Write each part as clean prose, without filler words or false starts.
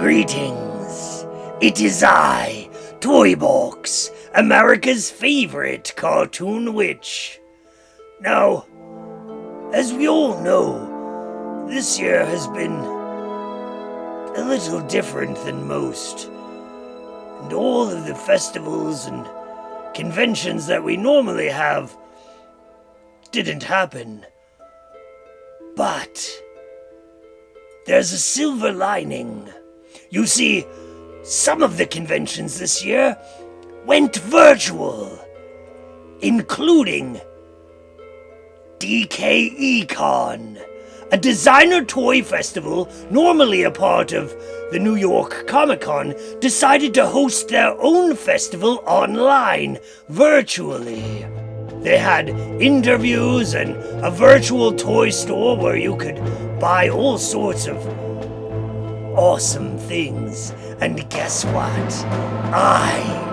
Greetings. It is I, TOYBOX, America's favorite cartoon witch. Now, as we all know, this year has been a little different than most. And all of the festivals and conventions that we normally have didn't happen. But there's a silver lining. You see, some of the conventions this year went virtual, including DKE Con, a designer toy festival normally a part of the New York Comic-Con, decided to host their own festival online, virtually. They had interviews and a virtual toy store where you could buy all sorts of awesome things. And guess what? I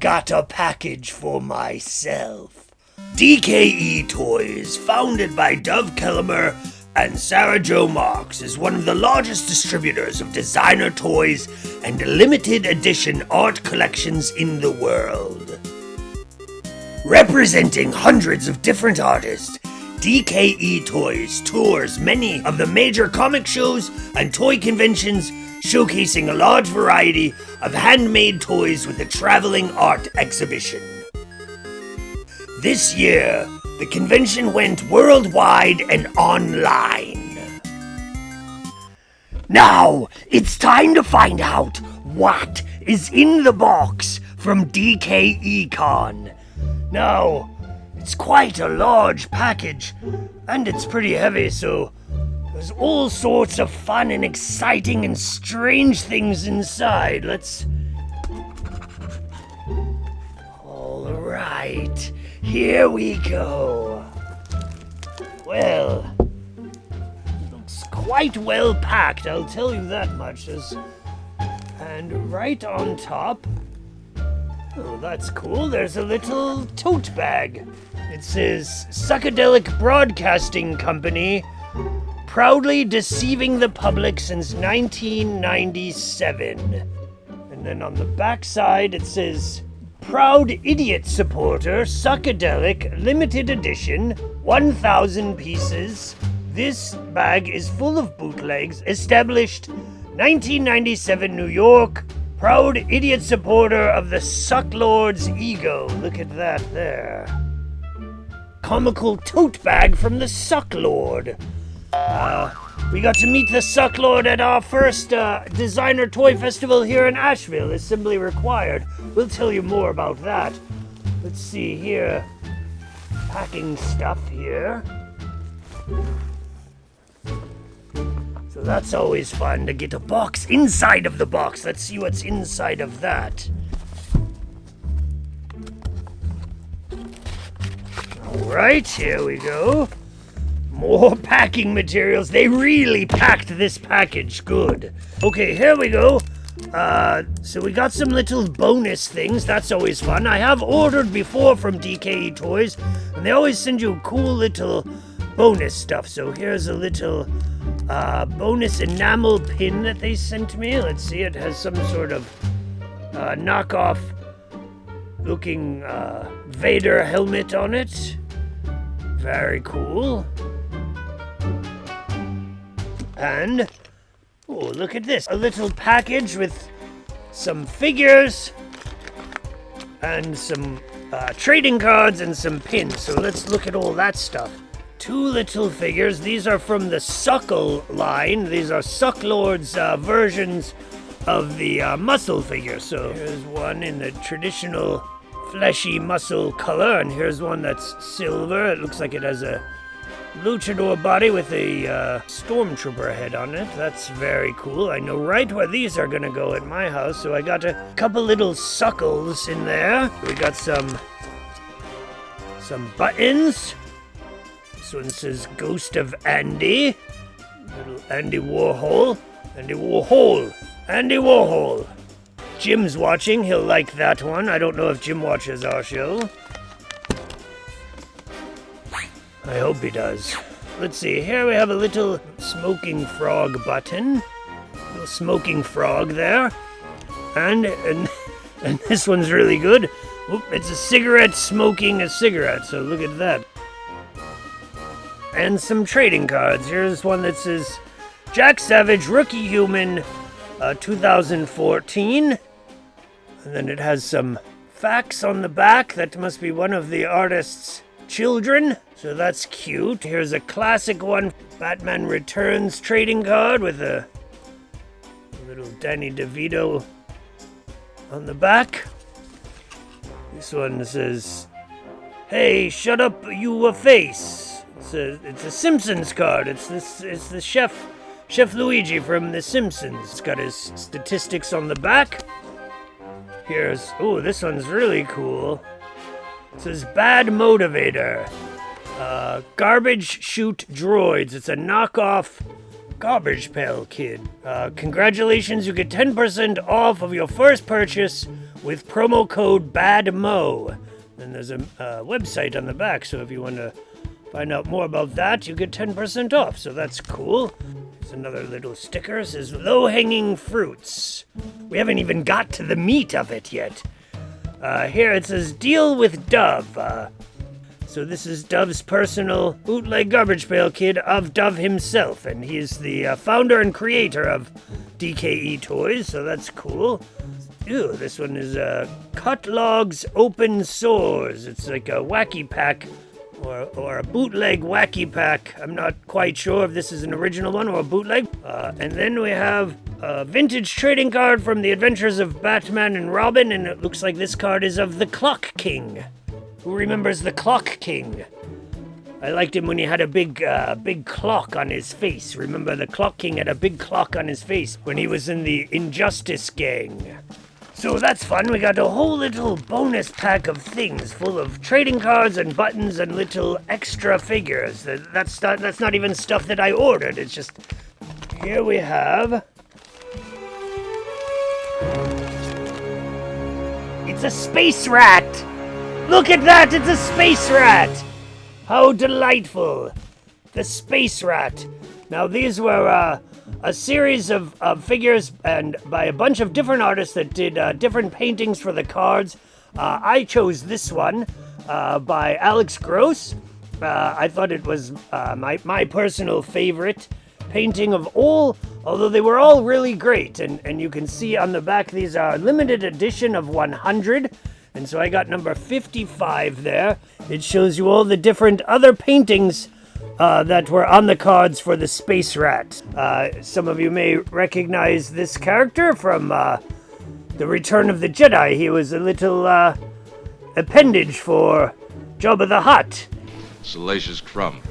got a package for myself. DKE Toys, founded by Dove Kellemer and Sarah Jo Marks, is one of the largest distributors of designer toys and limited edition art collections in the world. Representing hundreds of different artists, DKE Toys tours many of the major comic shows and toy conventions, showcasing a large variety of handmade toys with a traveling art exhibition. This year, the convention went worldwide and online. Now, it's time to find out what is in the box from DKE Con. Now, it's quite a large package, and it's pretty heavy, so there's all sorts of fun and exciting and strange things inside. Alright, here we go. Well, it looks quite well packed, I'll tell you that much. And right on top, oh, that's cool. There's a little tote bag. It says, Psychedelic Broadcasting Company, proudly deceiving the public since 1997. And then on the back side, it says, Proud Idiot Supporter, Psychedelic, Limited Edition, 1,000 pieces. This bag is full of bootlegs, established 1997 New York, proud idiot supporter of the Sucklord's ego. Look at that there. Comical tote bag from the Sucklord. We got to meet the Sucklord at our first designer toy festival here in Asheville, Assembly Required. We'll tell you more about that. Let's see here. Packing stuff here. So that's always fun to get a box inside of the box. Let's see what's inside of that. Alright, here we go. More packing materials. They really packed this package good. Okay, here we go. So we got some little bonus things. That's always fun. I have ordered before from DKE Toys, and they always send you cool little bonus stuff. So here's a little bonus enamel pin that they sent me. Let's see, it has some sort of knockoff looking Vader helmet on it. Very cool. And, oh, look at this. A little package with some figures and some trading cards and some pins. So let's look at all that stuff. Two little figures. These are from the Suckle line. These are Sucklord's versions of the muscle figure. So here's one in the traditional fleshy muscle color, and here's one that's silver. It looks like it has a luchador body with a stormtrooper head on it. That's very cool. I know right where these are gonna go at my house, so I got a couple little Suckles in there. We got some buttons. This one says Ghost of Andy. Little Andy Warhol. Andy Warhol. Jim's watching. He'll like that one. I don't know if Jim watches our show. I hope he does. Let's see, here we have a little smoking frog button. Little smoking frog there. And this one's really good. Oop, it's a cigarette smoking a cigarette, so look at that. And some trading cards. Here's one that says Jack Savage, Rookie Human, 2014. And then it has some facts on the back. That must be one of the artist's children. So that's cute. Here's a classic one, Batman Returns trading card with a little Danny DeVito on the back. This one says, "Hey, shut up, you a face." It's a Simpsons card. It's the Chef Luigi from The Simpsons. It's got his statistics on the back. Here's, oh, this one's really cool. It says Bad Motivator. Garbage Chute Droids. It's a knockoff Garbage Pail Kid. Congratulations, you get 10% off of your first purchase with promo code BADMO. And there's a website on the back, so if you want to find out more about that, you get 10% off, so that's cool. There's another little sticker. It says low-hanging fruits. We haven't even got to the meat of it yet. Here it says deal with Dove. So this is Dove's personal bootleg garbage pail kid of Dove himself, and he's the founder and creator of DKE Toys, so that's cool. Ew, this one is Cut Logs Open Sores. It's like a wacky pack, or a bootleg wacky pack. I'm not quite sure if this is an original one or a bootleg. And then we have a vintage trading card from the Adventures of Batman and Robin, and it looks like this card is of the Clock King. Who remembers the Clock King? I liked him when he had a big clock on his face. Remember, the Clock King had a big clock on his face when he was in the Injustice gang. So that's fun. We got a whole little bonus pack of things full of trading cards and buttons and little extra figures. That's not even stuff that I ordered. It's just, here we have. It's a space rat. Look at that, it's a space rat! How delightful! The space rat. Now these were a series of figures and by a bunch of different artists that did different paintings for the cards. I chose this one by Alex Gross. I thought it was my personal favorite painting of all, although they were all really great. And you can see on the back these are limited edition of 100. And so I got number 55 there. It shows you all the different other paintings that were on the cards for the Space Rat. Some of you may recognize this character from The Return of the Jedi. He was a little appendage for Jabba the Hutt. Salacious crumb.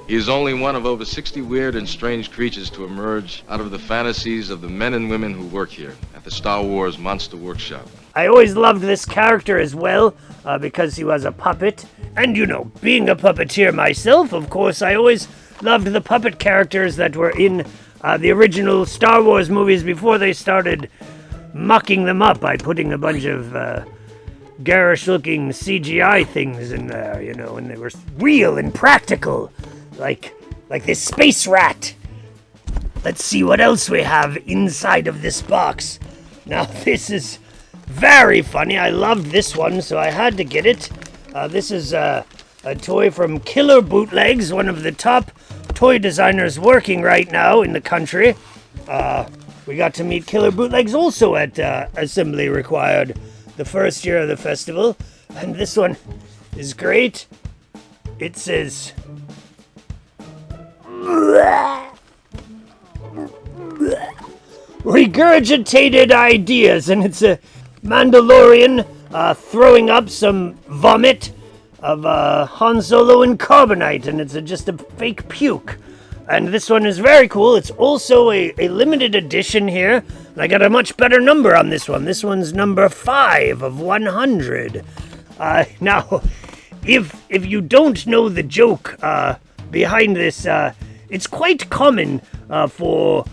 He is only one of over 60 weird and strange creatures to emerge out of the fantasies of the men and women who work here at the Star Wars Monster Workshop. I always loved this character as well, because he was a puppet. And, you know, being a puppeteer myself, of course, I always loved the puppet characters that were in the original Star Wars movies before they started mucking them up by putting a bunch of garish-looking CGI things in there, you know, and they were real and practical, like this space rat. Let's see what else we have inside of this box. Now, this is very funny. I loved this one, so I had to get it. This is a toy from Killer Bootlegs, one of the top toy designers working right now in the country. We got to meet Killer Bootlegs also at Assembly Required the first year of the festival. And this one is great. It says... regurgitated ideas, and it's a Mandalorian throwing up some vomit of Han Solo and carbonite, and it's just a fake puke. And this one is very cool. It's also a limited edition here, and I got a much better number on this one. This one's number 5 of 100. Now, if you don't know the joke behind this, it's quite common for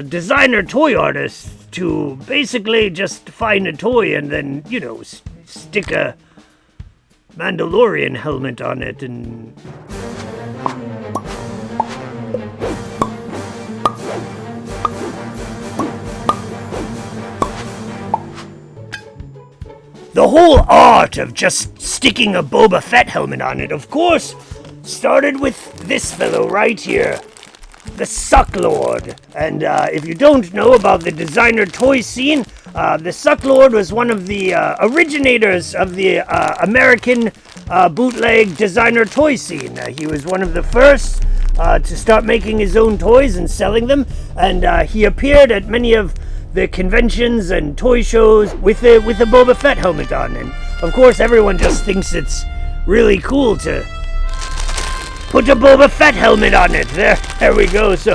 designer toy artists to basically just find a toy and then, you know, stick a Mandalorian helmet on it and the whole art of just sticking a Boba Fett helmet on it, of course, started with this fellow right here, the Suck Lord. And if you don't know about the designer toy scene, the Suck Lord was one of the originators of the American bootleg designer toy scene. He was one of the first to start making his own toys and selling them, and he appeared at many of the conventions and toy shows with a Boba Fett helmet on. And of course, everyone just thinks it's really cool to put a Boba Fett helmet on it. There we go. So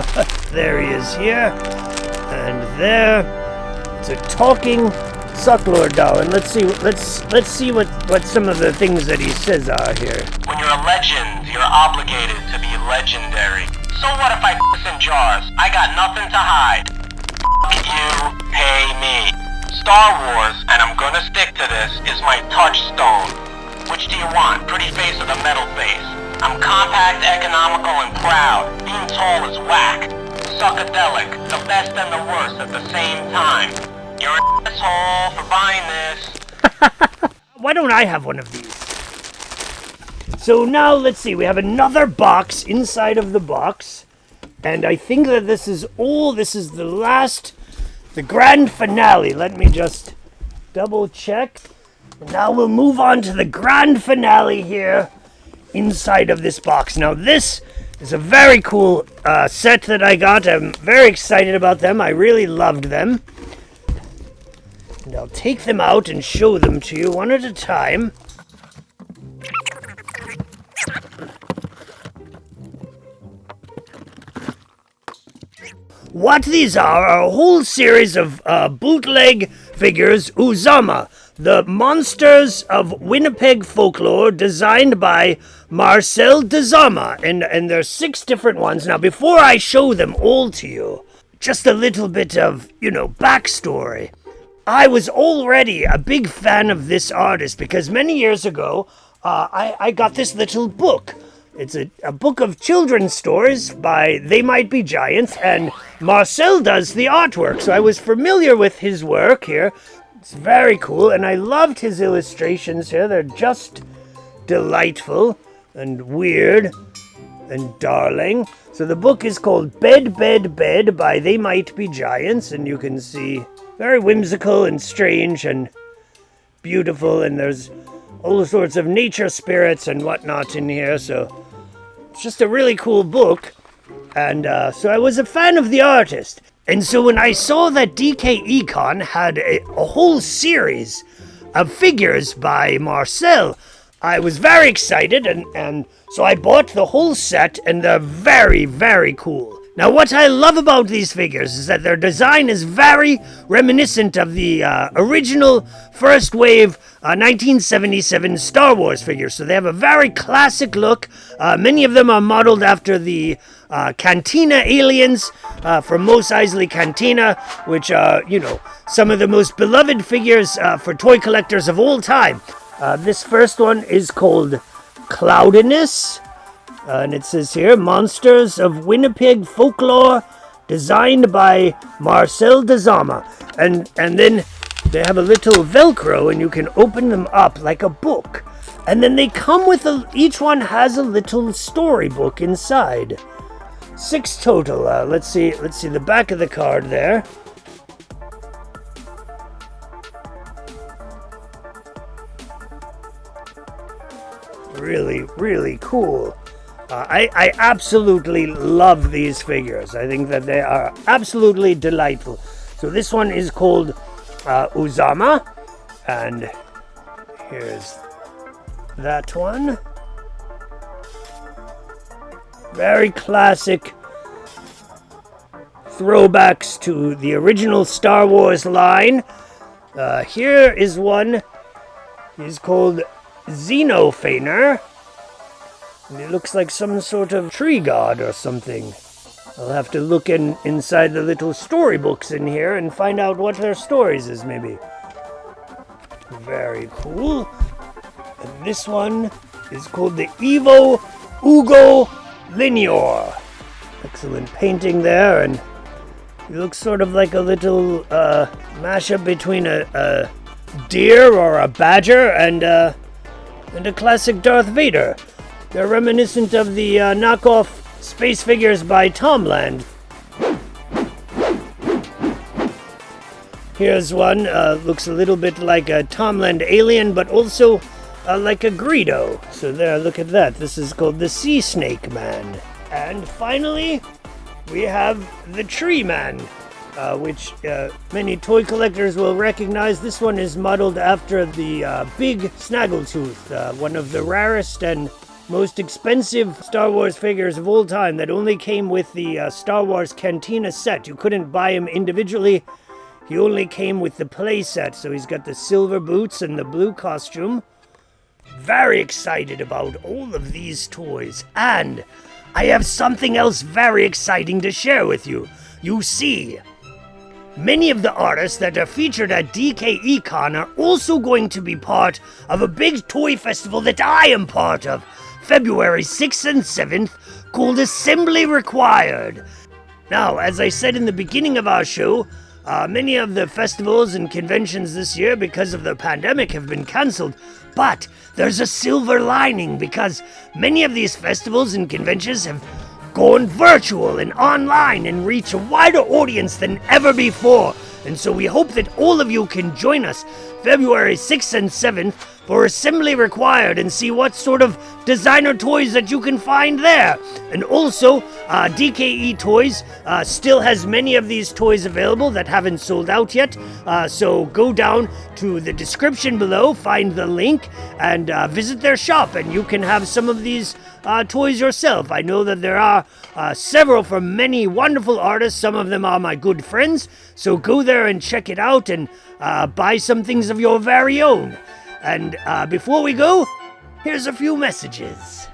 there he is here, and there. It's a talking Sucklord doll, and let's see what some of the things that he says are here. When you're a legend, you're obligated to be legendary. So what if I piss in jars? I got nothing to hide. You pay me. Star Wars, and I'm gonna stick to this, is my touchstone. Which do you want, pretty face or the metal face? I'm compact, economical, and proud. Being tall is whack. Suckadelic, the best and the worst at the same time. You're an asshole for buying this. Why don't I have one of these? So now let's see, we have another box inside of the box. And I think that this is the grand finale. Let me just double check. And now we'll move on to the grand finale here inside of this box. Now this is a very cool set that I got. I'm very excited about them. I really loved them. And I'll take them out and show them to you one at a time. What these are a whole series of bootleg figures, Uzama, the monsters of Winnipeg folklore, designed by Marcel Dezama, and there's 6 different ones. Now, before I show them all to you, just a little bit of, backstory. I was already a big fan of this artist because many years ago, I got this little book. It's a book of children's stories by They Might Be Giants, and Marcel does the artwork, so I was familiar with his work here. It's very cool, and I loved his illustrations here. They're just delightful and weird and darling. So the book is called Bed, Bed, Bed by They Might Be Giants, and you can see very whimsical and strange and beautiful, and there's all sorts of nature spirits and whatnot in here, so it's just a really cool book. And so I was a fan of the artist. And so when I saw that DKE Con had a whole series of figures by Marcel, I was very excited, and so I bought the whole set, and they're very, very cool. Now, what I love about these figures is that their design is very reminiscent of the original first wave 1977 Star Wars figures. So they have a very classic look. Many of them are modeled after the Cantina aliens from Mos Eisley Cantina, which are, some of the most beloved figures for toy collectors of all time. This first one is called Cloudiness. And it says here, Monsters of Winnipeg Folklore, designed by Marcel Dezama. And then they have a little Velcro, and you can open them up like a book. And then they come with each one has a little storybook inside. 6 total. Let's see the back of the card there. Really, really cool. I absolutely love these figures. I think that they are absolutely delightful. So this one is called Uzama, and here's that one. Very classic throwbacks to the original Star Wars line. Here is one. He's called Xenophaner. And it looks like some sort of tree god or something. I'll have to look inside the little storybooks in here and find out what their stories is, maybe. Very cool. And this one is called the Evo Ugo Lineor. Excellent painting there, and he looks sort of like a little mashup between a deer or a badger and a classic Darth Vader. They're reminiscent of the knockoff space figures by Tomland. Here's one, looks a little bit like a Tomland alien, but also like a Greedo. So there, look at that. This is called the Sea Snake Man. And finally, we have the Tree Man, which many toy collectors will recognize. This one is modeled after the big Snaggletooth, one of the rarest and most expensive Star Wars figures of all time that only came with the Star Wars Cantina set. You couldn't buy him individually. He only came with the play set, so he's got the silver boots and the blue costume. Very excited about all of these toys, and I have something else very exciting to share with you. You see, many of the artists that are featured at DKE Con are also going to be part of a big toy festival that I am part of, February 6th and 7th, called Assembly Required. Now, as I said in the beginning of our show, many of the festivals and conventions this year, because of the pandemic, have been cancelled. But there's a silver lining, because many of these festivals and conventions have gone virtual and online and reach a wider audience than ever before. And so we hope that all of you can join us February 6th and 7th for Assembly Required and see what sort of designer toys that you can find there. And also, DKE Toys still has many of these toys available that haven't sold out yet. So go down to the description below, find the link, and visit their shop, and you can have some of these toys yourself. I know that there are several from many wonderful artists. Some of them are my good friends. So go there and check it out and buy some things of your very own. And before we go, here's a few messages.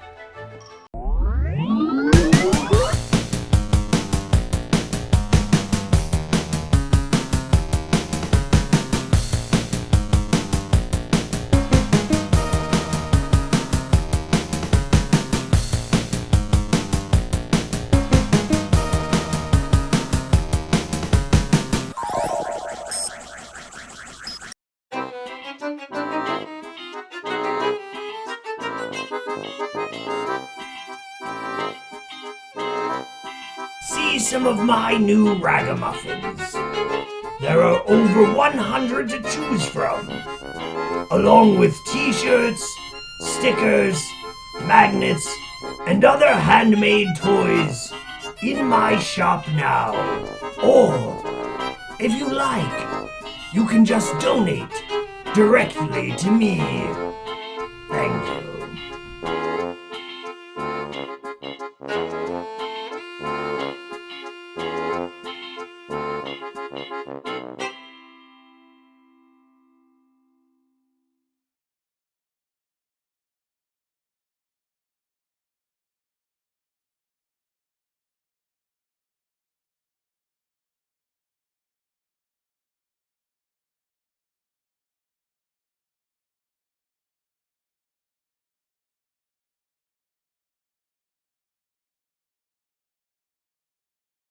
See some of my new ragamuffins. There are over 100 to choose from, along with t-shirts, stickers, magnets, and other handmade toys in my shop now. Or, if you like, you can just donate directly to me. Thank you.